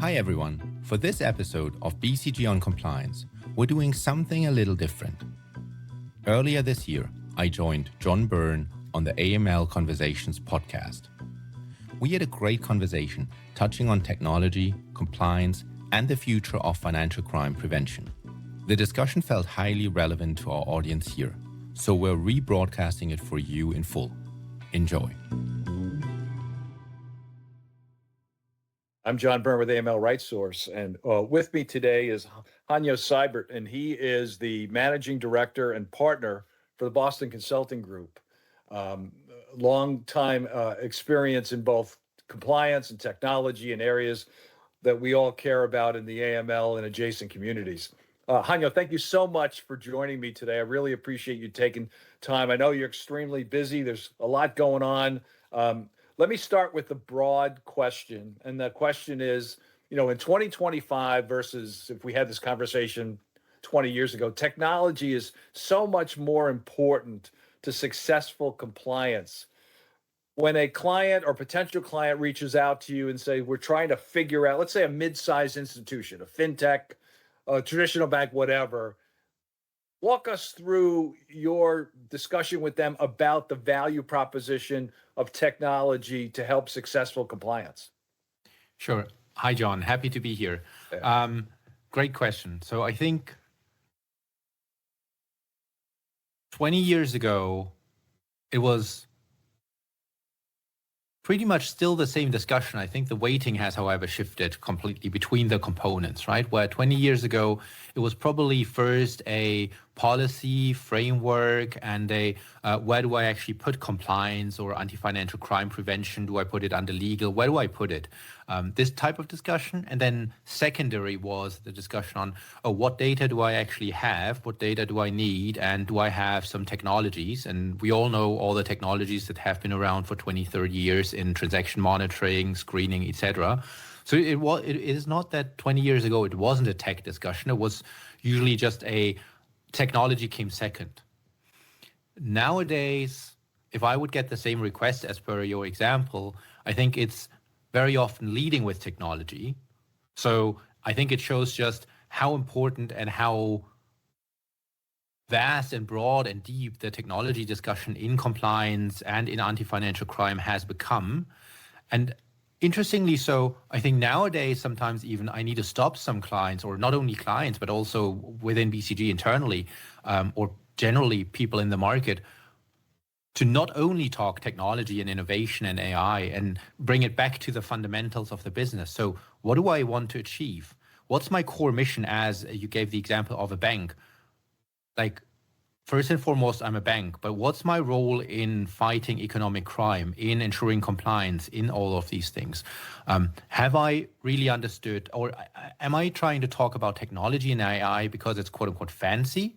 Hi everyone. For this episode of BCG on Compliance, we're doing something a little different. Earlier this year, I joined John Byrne on the AML Conversations podcast. We had a great conversation touching on technology, compliance, and the future of financial crime prevention. The discussion felt highly relevant to our audience here, so we're rebroadcasting it for you in full. Enjoy. I'm John Byrne with AML RightSource, and with me today is Hanjo Seibert, and he is the managing director and partner for the Boston Consulting Group. Long time experience in both compliance and technology and areas that we all care about in the AML and adjacent communities. Hanjo, thank you so much for joining me today. I really appreciate you taking time. I know you're extremely busy. There's a lot going on. Let me start with the broad question. And the question is, in 2025 versus if we had this conversation 20 years ago, technology is so much more important to successful compliance. When a client or potential client reaches out to you and say, we're trying to figure out, let's say a mid-sized institution, a fintech, a traditional bank, whatever, walk us through your discussion with them about the value proposition of technology to help successful compliance. Sure. Hi, John. Happy to be here. Great question. So I think 20 years ago, it was pretty much still the same discussion. I think the weighting has, however, shifted completely between the components, right? Where 20 years ago, it was probably first a policy framework and where do I actually put compliance or anti-financial crime prevention? Do I put it under legal? Where do I put it? This type of discussion. And then secondary was the discussion on, what data do I actually have? What data do I need? And do I have some technologies? And we all know all the technologies that have been around for 20, 30 years in transaction monitoring, screening, etc. So it is not that 20 years ago, it wasn't a tech discussion. It was usually just a technology came second. Nowadays, if I would get the same request as per your example, I think it's very often leading with technology. So I think it shows just how important and how vast and broad and deep the technology discussion in compliance and in anti-financial crime has become. And interestingly so, I think nowadays, sometimes even I need to stop some clients, or not only clients, but also within BCG internally, or generally people in the market, to not only talk technology and innovation and AI and bring it back to the fundamentals of the business. So what do I want to achieve? What's my core mission, as you gave the example of a bank? Like, first and foremost, I'm a bank, but what's my role in fighting economic crime, in ensuring compliance, in all of these things? Have I really understood, or am I trying to talk about technology and AI because it's quote unquote fancy?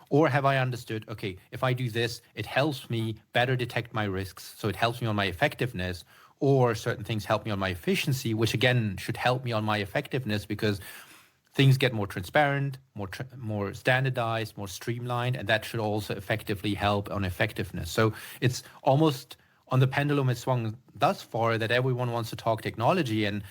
Or have I understood, okay, if I do this, it helps me better detect my risks, so it helps me on my effectiveness, or certain things help me on my efficiency, which again should help me on my effectiveness because things get more transparent, more standardized, more streamlined, and that should also effectively help on effectiveness. So it's almost on the pendulum has swung thus far that everyone wants to talk technology, and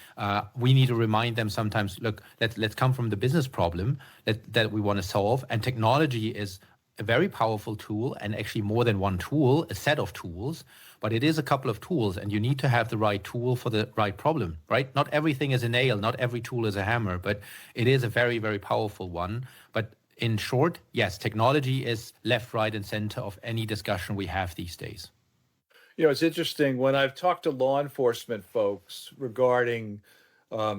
we need to remind them sometimes, look, let's come from the business problem that we want to solve, and technology is a very powerful tool, and actually more than one tool, a set of tools, but it is a couple of tools, and you need to have the right tool for the right problem, right? Not everything is a nail, not every tool is a hammer, but it is a very, very powerful one. But in short, yes, technology is left, right, and center of any discussion we have these days. It's interesting when I've talked to law enforcement folks regarding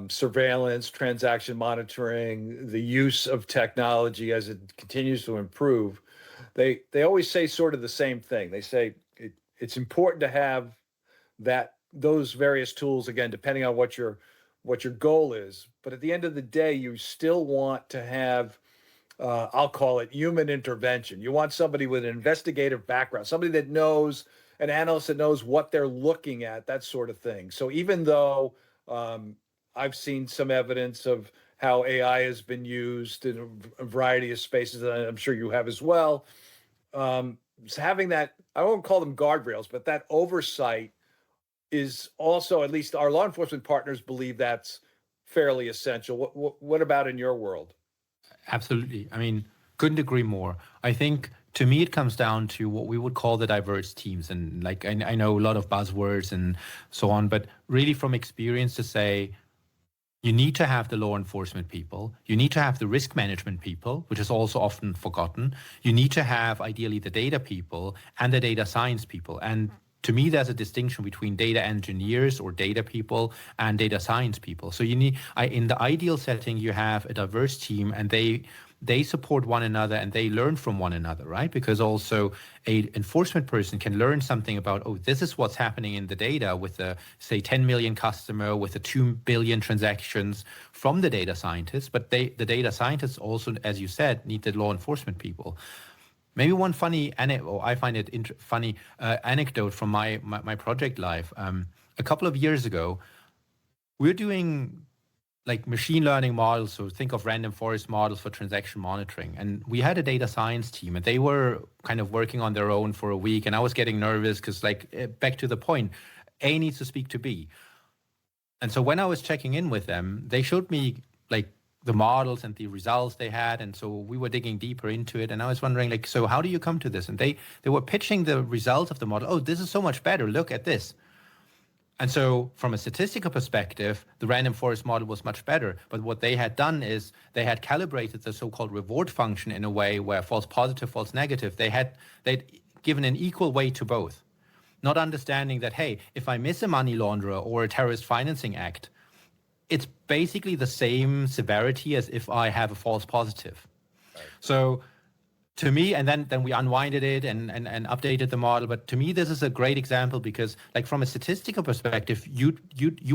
surveillance, transaction monitoring, the use of technology as it continues to improve, they always say sort of the same thing. They say it's important to have those various tools, again, depending on what your goal is. But at the end of the day, you still want to have, I'll call it human intervention. You want somebody with an investigative background, somebody that knows, an analyst that knows what they're looking at, that sort of thing. So even though I've seen some evidence of how AI has been used in a variety of spaces, and I'm sure you have as well, having that, I won't call them guardrails, but that oversight is also, at least our law enforcement partners believe that's fairly essential. What about in your world? Absolutely. I mean, couldn't agree more. I think to me, it comes down to what we would call the diverse teams. And like, I know a lot of buzzwords and so on, but really from experience to say, you need to have the law enforcement people. You need to have the risk management people, which is also often forgotten. You need to have ideally the data people and the data science people. And to me, there's a distinction between data engineers or data people and data science people. So you need, in the ideal setting, you have a diverse team, and they support one another and they learn from one another, right? Because also a enforcement person can learn something about, oh, this is what's happening in the data with the, say, 10 million customer, with the 2 billion transactions from the data scientists. But the data scientists also, as you said, need the law enforcement people. Maybe one funny, I find it funny anecdote from my project life. A couple of years ago, we're doing like machine learning models. So think of random forest models for transaction monitoring. And we had a data science team, and they were kind of working on their own for a week. And I was getting nervous because, like, back to the point, A needs to speak to B. And so when I was checking in with them, they showed me like the models and the results they had. And so we were digging deeper into it. And I was wondering, like, so how do you come to this? And they were pitching the results of the model. Oh, this is so much better. Look at this. And so from a statistical perspective, the random forest model was much better. But what they had done is they had calibrated the so-called reward function in a way where false positive, false negative, they'd given an equal weight to both. Not understanding that, hey, if I miss a money launderer or a terrorist financing act, it's basically the same severity as if I have a false positive. Right. So to me, and then we unwinded it and updated the model. But to me, this is a great example because, like, from a statistical perspective, you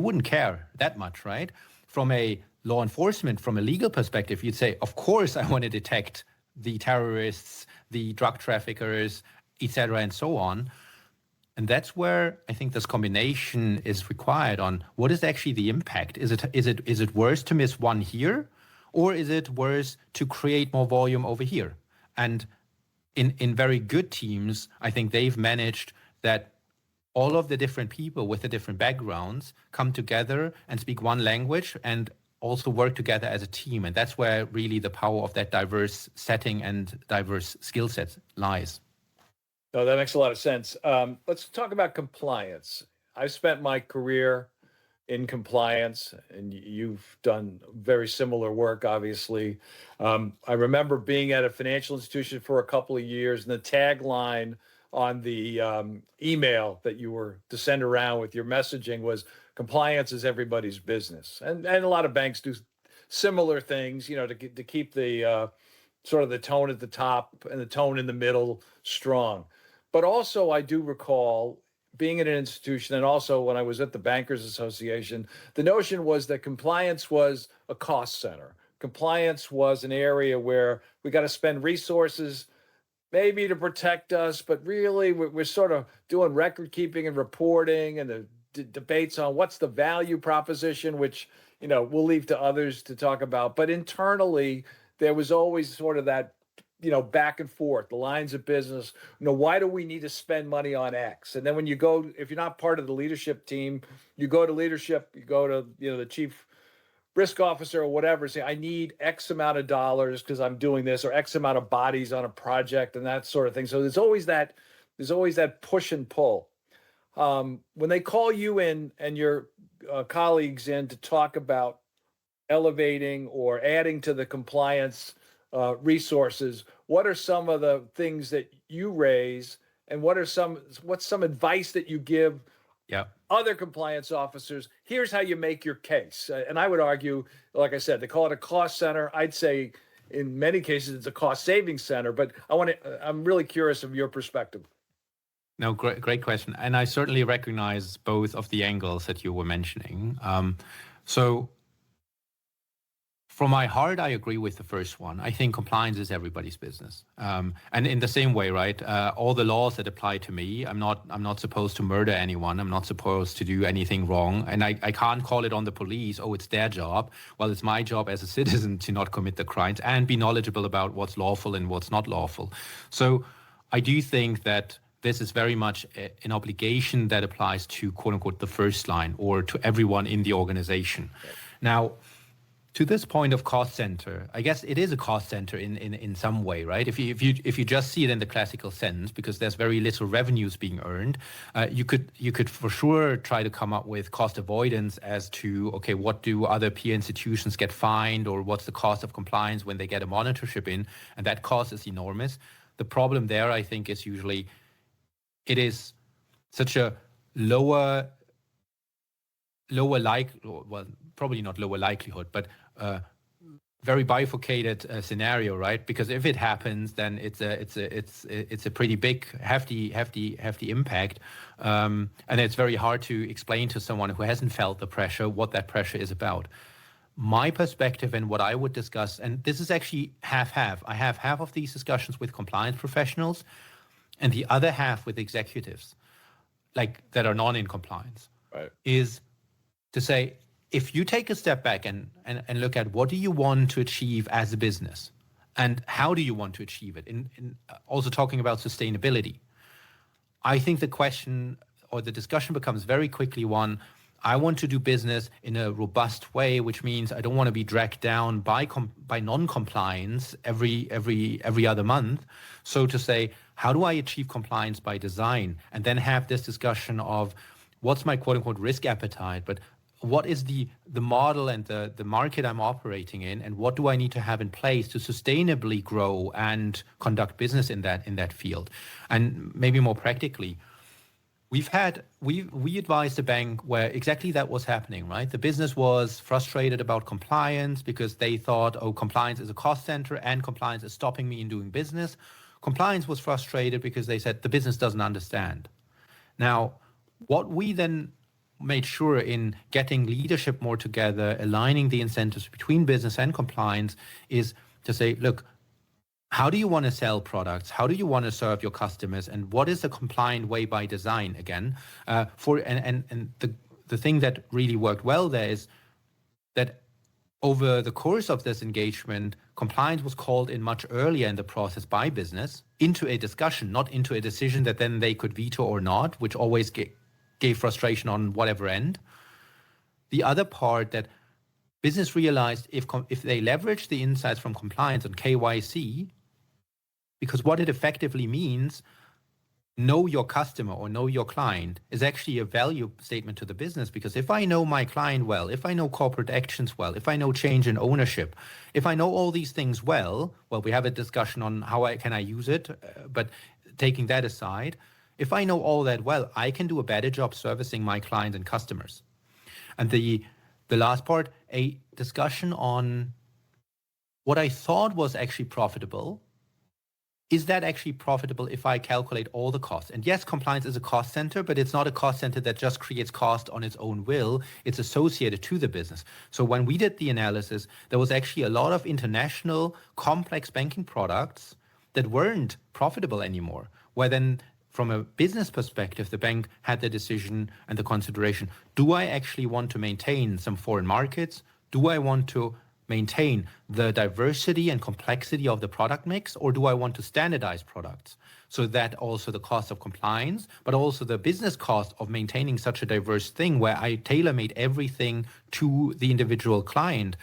wouldn't care that much, right? From a law enforcement, from a legal perspective, you'd say, of course, I want to detect the terrorists, the drug traffickers, et cetera, and so on. And that's where I think this combination is required on what is actually the impact. Is it worse to miss one here, or is it worse to create more volume over here? And in very good teams, I think they've managed that all of the different people with the different backgrounds come together and speak one language and also work together as a team. And that's where really the power of that diverse setting and diverse skill sets lies. No, that makes a lot of sense. Let's talk about compliance. I've spent my career in compliance, and you've done very similar work, obviously. I remember being at a financial institution for a couple of years, and the tagline on the email that you were to send around with your messaging was, compliance is everybody's business. And a lot of banks do similar things, you know, to keep the sort of the tone at the top and the tone in the middle strong. But also, I do recall being in an institution, and also when I was at the Bankers Association, the notion was that compliance was a cost center. Compliance was an area where we got to spend resources maybe to protect us, but really we're sort of doing record keeping and reporting, and the debates on what's the value proposition, which, you know, we'll leave to others to talk about. But internally, there was always sort of that, you know, back and forth, the lines of business. You know, why do we need to spend money on X? And then when you go, if you're not part of the leadership team, you go to leadership, you go to, you know, the chief risk officer or whatever, say, I need X amount of dollars because I'm doing this, or X amount of bodies on a project and that sort of thing. So there's always that push and pull. When they call you in and your colleagues in to talk about elevating or adding to the compliance resources, what are some of the things that you raise, and what's some advice that you give other compliance officers? Here's how you make your case. And I would argue, like I said, they call it a cost center. I'd say in many cases it's a cost saving center, but I'm really curious of your perspective. No, great question. And I certainly recognize both of the angles that you were mentioning. So from my heart, I agree with the first one. I think compliance is everybody's business. And in the same way, right, all the laws that apply to me, I'm not supposed to murder anyone. I'm not supposed to do anything wrong. And I can't call it on the police, oh, it's their job. Well, it's my job as a citizen to not commit the crimes and be knowledgeable about what's lawful and what's not lawful. So I do think that this is very much an obligation that applies to, quote unquote, the first line or to everyone in the organization. Right. Now, to this point of cost center, I guess it is a cost center in some way, right? If you just see it in the classical sense, because there's very little revenues being earned, you could for sure try to come up with cost avoidance as to, okay, what do other peer institutions get fined, or what's the cost of compliance when they get a monitorship in, and that cost is enormous. The problem there, I think, is usually it is such a lower probably not lower likelihood, but very bifurcated scenario, right? Because if it happens, then it's a pretty big, hefty impact, and it's very hard to explain to someone who hasn't felt the pressure what that pressure is about. My perspective and what I would discuss, and this is actually half-half. I have half of these discussions with compliance professionals, and the other half with executives, like that are non in compliance, right, is to say, if you take a step back and look at what do you want to achieve as a business and how do you want to achieve it, in also talking about sustainability, I think the question or the discussion becomes very quickly one, I want to do business in a robust way, which means I don't want to be dragged down by non-compliance every other month. So to say, how do I achieve compliance by design? And then have this discussion of what's my quote unquote risk appetite, but what is the model and the market I'm operating in, and what do I need to have in place to sustainably grow and conduct business in that field? And maybe more practically, we advised a bank where exactly that was happening, right? The business was frustrated about compliance because they thought, oh, compliance is a cost center and compliance is stopping me in doing business. Compliance was frustrated because they said the business doesn't understand. Now, what we then made sure in getting leadership more together, aligning the incentives between business and compliance, is to say, look, how do you want to sell products? How do you want to serve your customers? And what is a compliant way by design again? The thing that really worked well there is that over the course of this engagement, compliance was called in much earlier in the process by business into a discussion, not into a decision that then they could veto or not, which always gave frustration on whatever end. The other part that business realized, if they leverage the insights from compliance on KYC, because what it effectively means, know your customer or know your client, is actually a value statement to the business. Because if I know my client well, if I know corporate actions well, if I know change in ownership, if I know all these things well, we have a discussion on how can I use it, but taking that aside, if I know all that well, I can do a better job servicing my clients and customers. And the last part, a discussion on what I thought was actually profitable. Is that actually profitable if I calculate all the costs? And yes, compliance is a cost center, but it's not a cost center that just creates cost on its own will. It's associated to the business. So when we did the analysis, there was actually a lot of international complex banking products that weren't profitable anymore, where then from a business perspective, the bank had the decision and the consideration, do I actually want to maintain some foreign markets? Do I want to maintain the diversity and complexity of the product mix, or do I want to standardize products so that also the cost of compliance, but also the business cost of maintaining such a diverse thing where I tailor-made everything to the individual client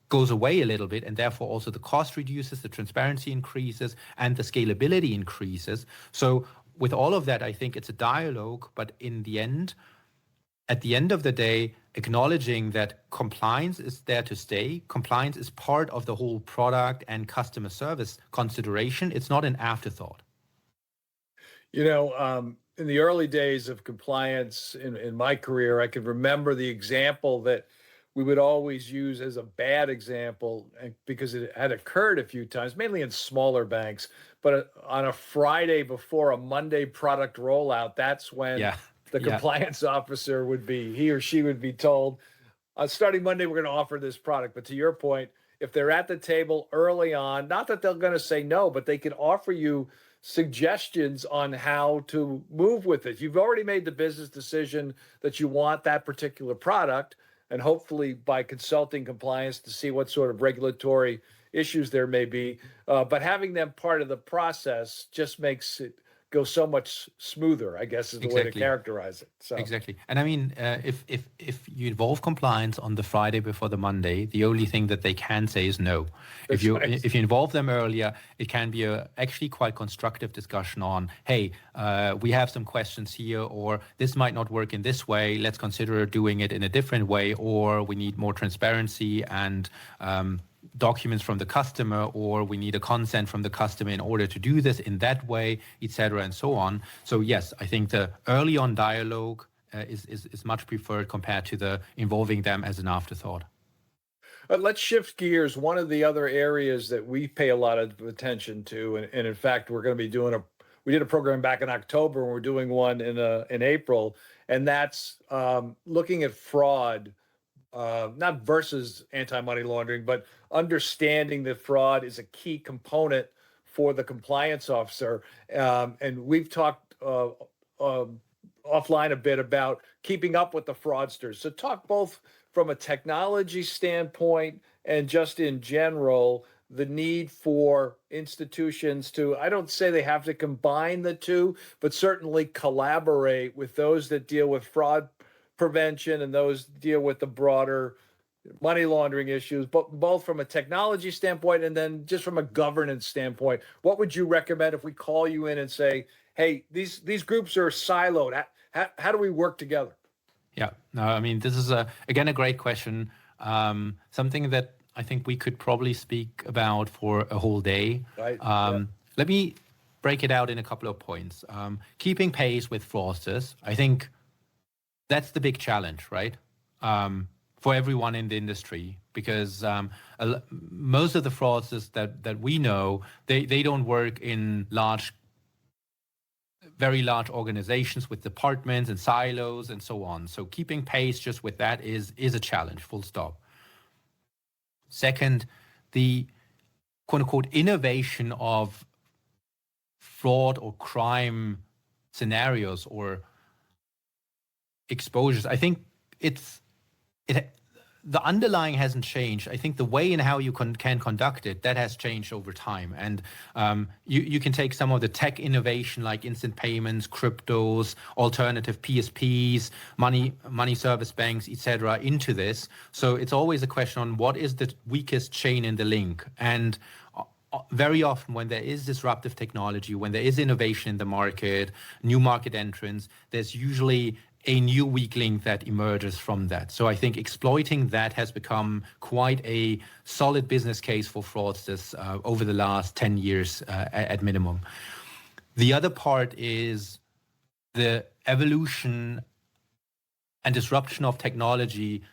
goes away a little bit, and therefore also the cost reduces, the transparency increases, and the scalability increases. So with all of that, I think it's a dialogue, but at the end of the day, acknowledging that compliance is there to stay. Compliance is part of the whole product and customer service consideration. It's not an afterthought. You know, in the early days of compliance in my career, I can remember the example that we would always use as a bad example, because it had occurred a few times, mainly in smaller banks, but on a Friday before a Monday product rollout, that's when the compliance officer he or she would be told, starting Monday, we're going to offer this product. But to your point, if they're at the table early on, not that they're going to say no, but they can offer you suggestions on how to move with it. You've already made the business decision that you want that particular product, and hopefully by consulting compliance to see what sort of regulatory issues there may be. But having them part of the process just makes it go so much smoother, I guess is the way to characterize it. So exactly. And I mean, if you involve compliance on the Friday before the Monday, the only thing that they can say is no. If you involve them earlier, it can be a actually quite constructive discussion on, hey, we have some questions here, or this might not work in this way. Let's consider doing it in a different way, or we need more transparency and documents from the customer, or we need a consent from the customer in order to do this in that way, etc., and so on. So yes, I think the early on dialogue is much preferred compared to the involving them as an afterthought. Let's shift gears. One of the other areas that we pay a lot of attention to, and in fact, we're going to be doing we did a program back in October, and we're doing one in April, and that's looking at fraud. Not versus anti-money laundering, but understanding that fraud is a key component for the compliance officer. And we've talked offline a bit about keeping up with the fraudsters. So talk both from a technology standpoint and just in general, the need for institutions to, I don't say they have to combine the two, but certainly collaborate with those that deal with fraud prevention and those deal with the broader money laundering issues, but both from a technology standpoint and then just from a governance standpoint. What would you recommend if we call you in and say, hey, these groups are siloed? How do we work together? Yeah, no, I mean, this is again a great question. Something that I think we could probably speak about for a whole day. Right. Let me break it out in a couple of points. Keeping pace with fraudsters, I think that's the big challenge, right? For everyone in the industry, because most of the fraudsters that we know, they don't work in very large organizations with departments and silos and so on. So keeping pace just with that is a challenge, full stop. Second, the quote unquote innovation of fraud or crime scenarios or exposures, I think the underlying hasn't changed. I think the way in how you can conduct it, that has changed over time. And you can take some of the tech innovation like instant payments, cryptos, alternative PSPs, money service banks, etc., into this. So it's always a question on what is the weakest chain in the link. And very often when there is disruptive technology, when there is innovation in the market, new market entrants, there's usually a new weak link that emerges from that. So I think exploiting that has become quite a solid business case for fraudsters over the last 10 years at minimum. The other part is the evolution and disruption of technology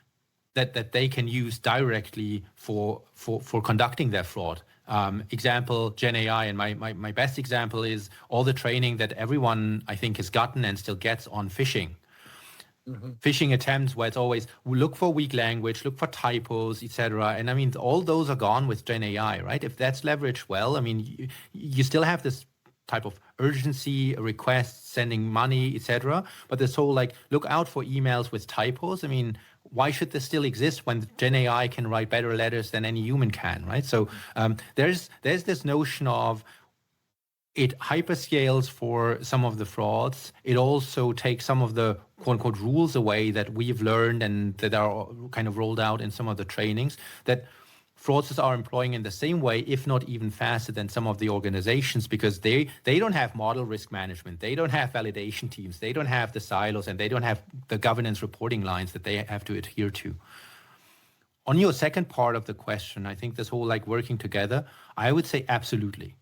that they can use directly for conducting their fraud. Example, Gen AI, and my best example is all the training that everyone I think has gotten and still gets on phishing. Mm-hmm. Phishing attempts where it's always look for weak language, look for typos, etc. And I mean, all those are gone with Gen AI, right? If that's leveraged well, I mean, you still have this type of urgency, requests, sending money, etc. But this whole like look out for emails with typos. I mean, why should this still exist when Gen AI can write better letters than any human can, right? So there's this notion of it hyperscales for some of the frauds. It also takes some of the quote unquote rules away that we've learned and that are kind of rolled out in some of the trainings that fraudsters are employing in the same way, if not even faster than some of the organizations, because they don't have model risk management. They don't have validation teams. They don't have the silos, and they don't have the governance reporting lines that they have to adhere to. On your second part of the question, I think this whole like working together, I would say absolutely.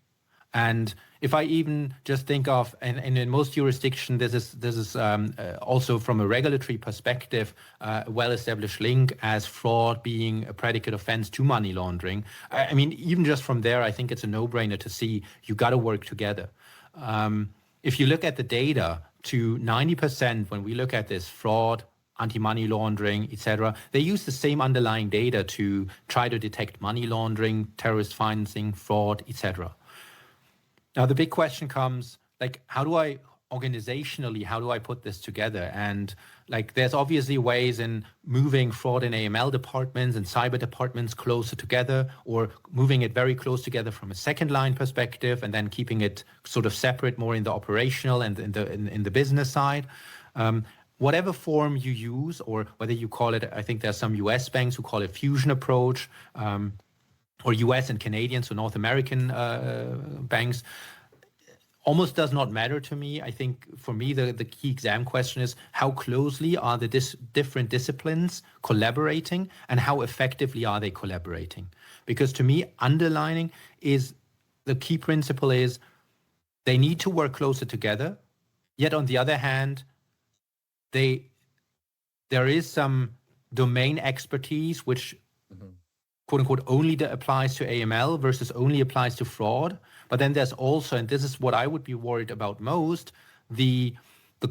And if I even just think of, and in most jurisdictions, this is also from a regulatory perspective, a well-established link as fraud being a predicate offense to money laundering. I mean, even just from there, I think it's a no-brainer to see you got to work together. If you look at the data, to 90% when we look at this fraud, anti-money laundering, etc., they use the same underlying data to try to detect money laundering, terrorist financing, fraud, etc. Now, the big question comes, like, how do I organizationally, how do I put this together? And like, there's obviously ways in moving fraud and AML departments and cyber departments closer together, or moving it very close together from a second line perspective, and then keeping it sort of separate more in the operational and in the business side. Whatever form you use, or whether you call it, I think there's some US banks who call it fusion approach, or US and Canadian, so North American banks, almost does not matter to me. I think for me, the key exam question is how closely are the different disciplines collaborating, and how effectively are they collaborating? Because to me, underlining is the key principle is they need to work closer together. Yet on the other hand, there is some domain expertise which quote unquote only applies to AML versus only applies to fraud. But then there's also, and this is what I would be worried about most, the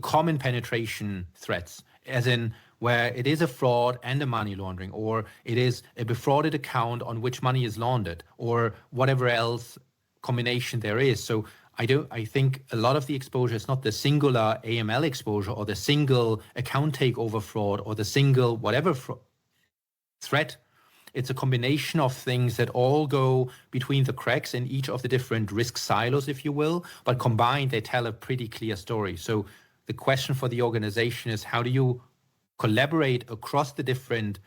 common penetration threats, as in where it is a fraud and a money laundering, or it is a defrauded account on which money is laundered, or whatever else combination there is. So I think a lot of the exposure is not the singular AML exposure or the single account takeover fraud or the single whatever threat. It's a combination of things that all go between the cracks in each of the different risk silos, if you will, but combined, they tell a pretty clear story. So the question for the organization is, how do you collaborate across the different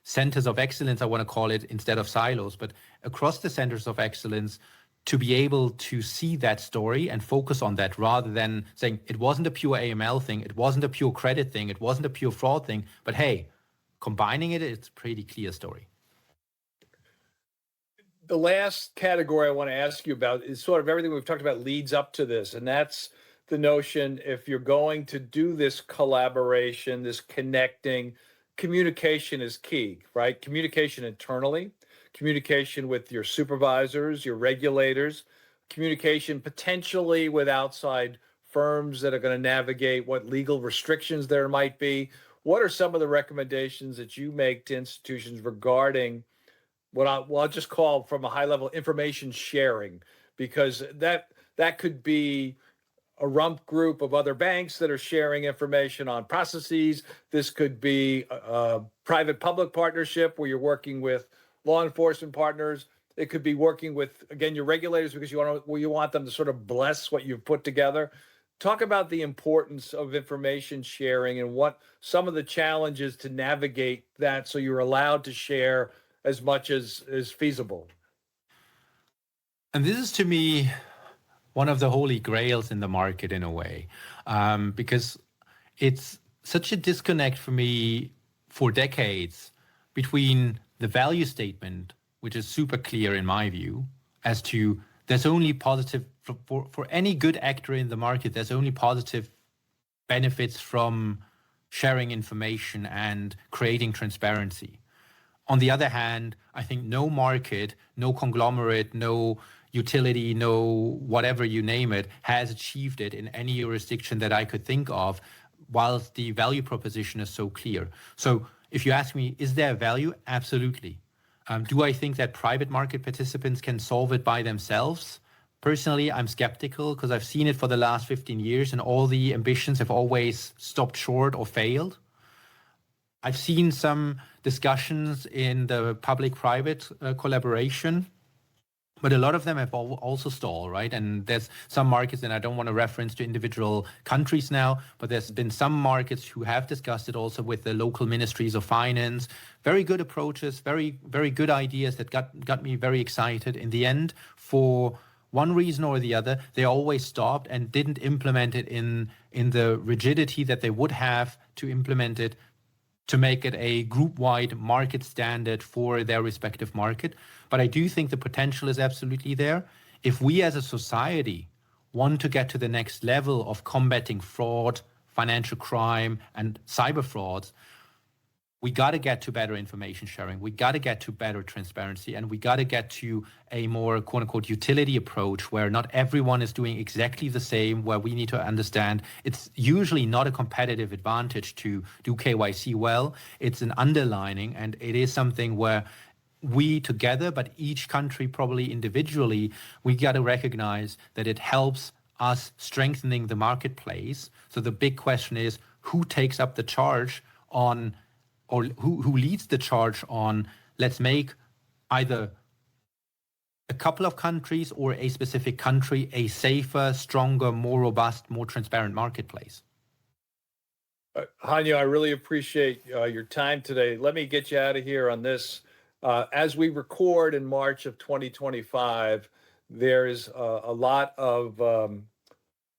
centers of excellence, I want to call it, instead of silos, but across the centers of excellence, to be able to see that story and focus on that, rather than saying it wasn't a pure AML thing, it wasn't a pure credit thing, it wasn't a pure fraud thing, but hey, combining it, it's a pretty clear story. The last category I want to ask you about is sort of everything we've talked about leads up to this. And that's the notion, if you're going to do this collaboration, this connecting, communication is key, right? Communication internally, communication with your supervisors, your regulators, communication potentially with outside firms that are going to navigate what legal restrictions there might be. What are some of the recommendations that you make to institutions regarding what I'll just call, from a high level, information sharing? Because that could be a rump group of other banks that are sharing information on processes. This could be a private-public partnership where you're working with law enforcement partners. It could be working with, again, your regulators, because you want them to sort of bless what you've put together. Talk about the importance of information sharing and what some of the challenges to navigate that, so you're allowed to share as much as is feasible. And this is, to me, one of the holy grails in the market in a way, because it's such a disconnect for me for decades between the value statement, which is super clear in my view, as to there's only positive, for any good actor in the market, there's only positive benefits from sharing information and creating transparency. On the other hand, I think no market, no conglomerate, no utility, no whatever you name it, has achieved it in any jurisdiction that I could think of, whilst the value proposition is so clear. So if you ask me, is there value? Absolutely. Do I think that private market participants can solve it by themselves? Personally, I'm skeptical, because I've seen it for the last 15 years and all the ambitions have always stopped short or failed. I've seen some discussions in the public-private collaboration, but a lot of them have also stalled, right? And there's some markets, and I don't want to reference to individual countries now, but there's been some markets who have discussed it also with the local ministries of finance. Very good approaches, very, very good ideas that got me very excited. In the end, for one reason or the other, they always stopped and didn't implement it in the rigidity that they would have to implement it, to make it a group-wide market standard for their respective market. But I do think the potential is absolutely there. If we as a society want to get to the next level of combating fraud, financial crime, and cyber frauds, we got to get to better information sharing. We got to get to better transparency, and we got to get to a more quote unquote utility approach where not everyone is doing exactly the same, where we need to understand it's usually not a competitive advantage to do KYC well. It's an underlining, and it is something where we together, but each country probably individually, we got to recognize that it helps us strengthening the marketplace. So the big question is, who takes up the charge on, or who leads the charge on, let's make either a couple of countries or a specific country a safer, stronger, more robust, more transparent marketplace. Hanjo, I really appreciate your time today. Let me get you out of here on this. As we record in March of 2025, there is a lot of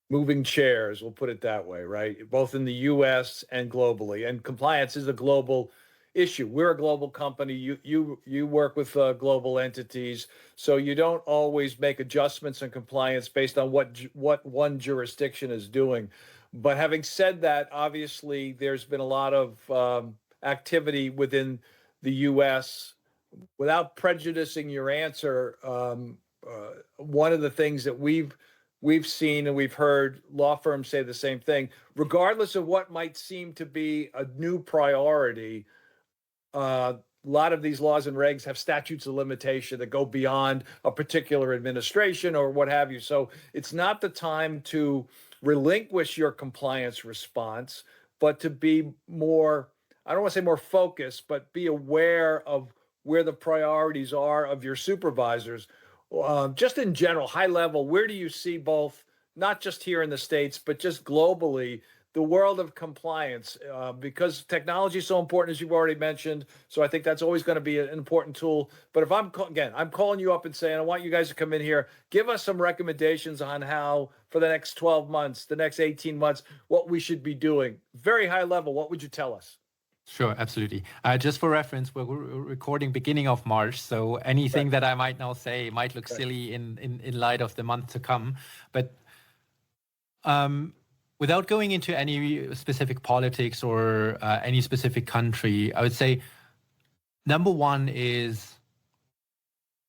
moving chairs, we'll put it that way, right? Both in the US and globally. And compliance is a global issue. We're a global company. You work with global entities, so you don't always make adjustments in compliance based on what one jurisdiction is doing. But having said that, obviously there's been a lot of activity within the U.S. Without prejudicing your answer, one of the things that we've seen and we've heard law firms say the same thing, regardless of what might seem to be a new priority. A lot of these laws and regs have statutes of limitation that go beyond a particular administration or what have you. So it's not the time to relinquish your compliance response, but to be more, I don't want to say more focused, but be aware of where the priorities are of your supervisors. Just in general, high level, where do you see both, not just here in the States, but just globally, the world of compliance, because technology is so important, as you've already mentioned. So I think that's always going to be an important tool. But if I'm calling you up and saying, I want you guys to come in here, give us some recommendations on how for the next 12 months, the next 18 months, what we should be doing. Very high level, what would you tell us? Sure, absolutely. Just for reference, we're recording beginning of March, so anything that I might now say might look silly in light of the month to come. But without going into any specific politics or any specific country, I would say number one is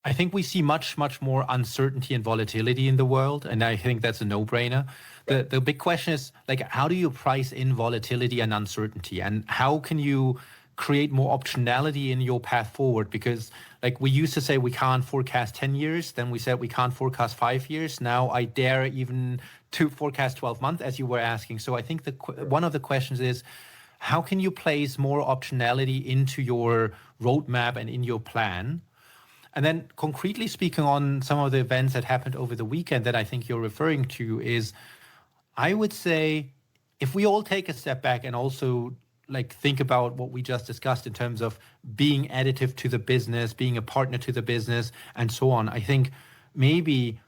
I think we see much more uncertainty and volatility in the world, and I think that's a no-brainer. The big question is, like, how do you price in volatility and uncertainty, and how can you create more optionality in your path forward? Because, like, we used to say we can't forecast 10 years, then we said we can't forecast 5 years. Now I dare even to forecast 12 months, as you were asking. So I think one of the questions is, how can you place more optionality into your roadmap and in your plan? And then concretely speaking on some of the events that happened over the weekend that I think you're referring to is, I would say, if we all take a step back and also like think about what we just discussed in terms of being additive to the business, being a partner to the business, and so on, I think maybe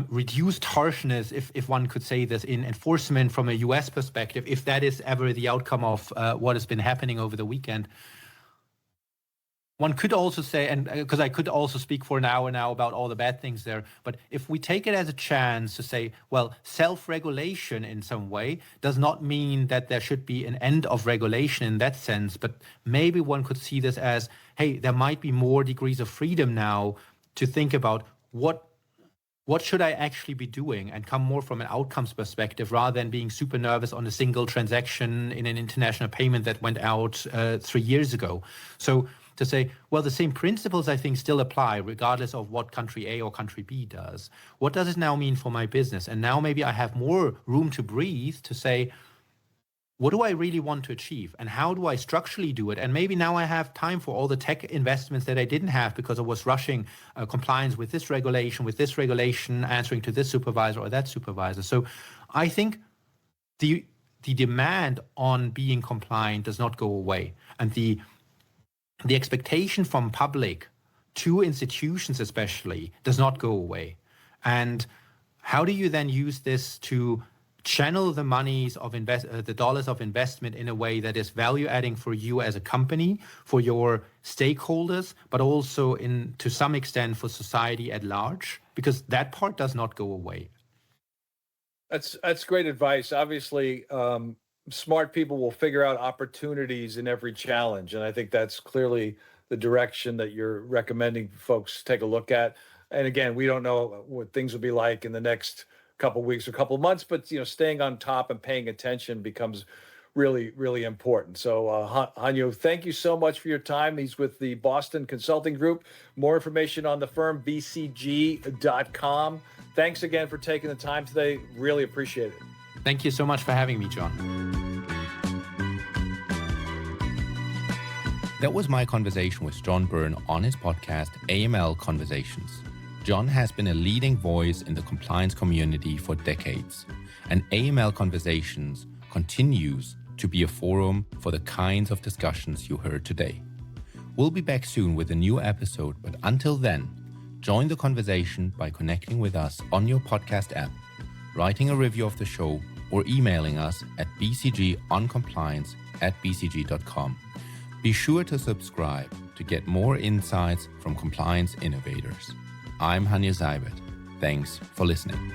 reduced harshness, if one could say this, in enforcement from a US perspective, if that is ever the outcome of what has been happening over the weekend. One could also say, and because I could also speak for an hour now about all the bad things there, but if we take it as a chance to say, well, self-regulation in some way does not mean that there should be an end of regulation in that sense, but maybe one could see this as, hey, there might be more degrees of freedom now to think about what should I actually be doing, and come more from an outcomes perspective rather than being super nervous on a single transaction in an international payment that went out 3 years ago. So to say, well, the same principles, I think, still apply regardless of what country A or country B does. What does it now mean for my business? And now maybe I have more room to breathe to say, what do I really want to achieve? And how do I structurally do it? And maybe now I have time for all the tech investments that I didn't have because I was rushing compliance with this regulation, answering to this supervisor or that supervisor. So I think the demand on being compliant does not go away. And the expectation from public to institutions especially does not go away. And how do you then use this to channel the monies of the dollars of investment in a way that is value adding for you as a company, for your stakeholders, but also to some extent for society at large? Because that part does not go away. That's great advice. Obviously, smart people will figure out opportunities in every challenge. And I think that's clearly the direction that you're recommending folks take a look at. And again, we don't know what things will be like in the next couple of weeks or couple of months, but staying on top and paying attention becomes really, really important. So Hanjo, thank you so much for your time. He's with the Boston Consulting Group. More information on the firm, bcg.com. Thanks again for taking the time today. Really appreciate it. Thank you so much for having me, John. That was my conversation with John Byrne on his podcast, AML Conversations. John has been a leading voice in the compliance community for decades, and AML Conversations continues to be a forum for the kinds of discussions you heard today. We'll be back soon with a new episode, but until then, join the conversation by connecting with us on your podcast app, writing a review of the show, or emailing us at bcgoncompliance@bcg.com. Be sure to subscribe to get more insights from compliance innovators. I'm Hanjo Seibert. Thanks for listening.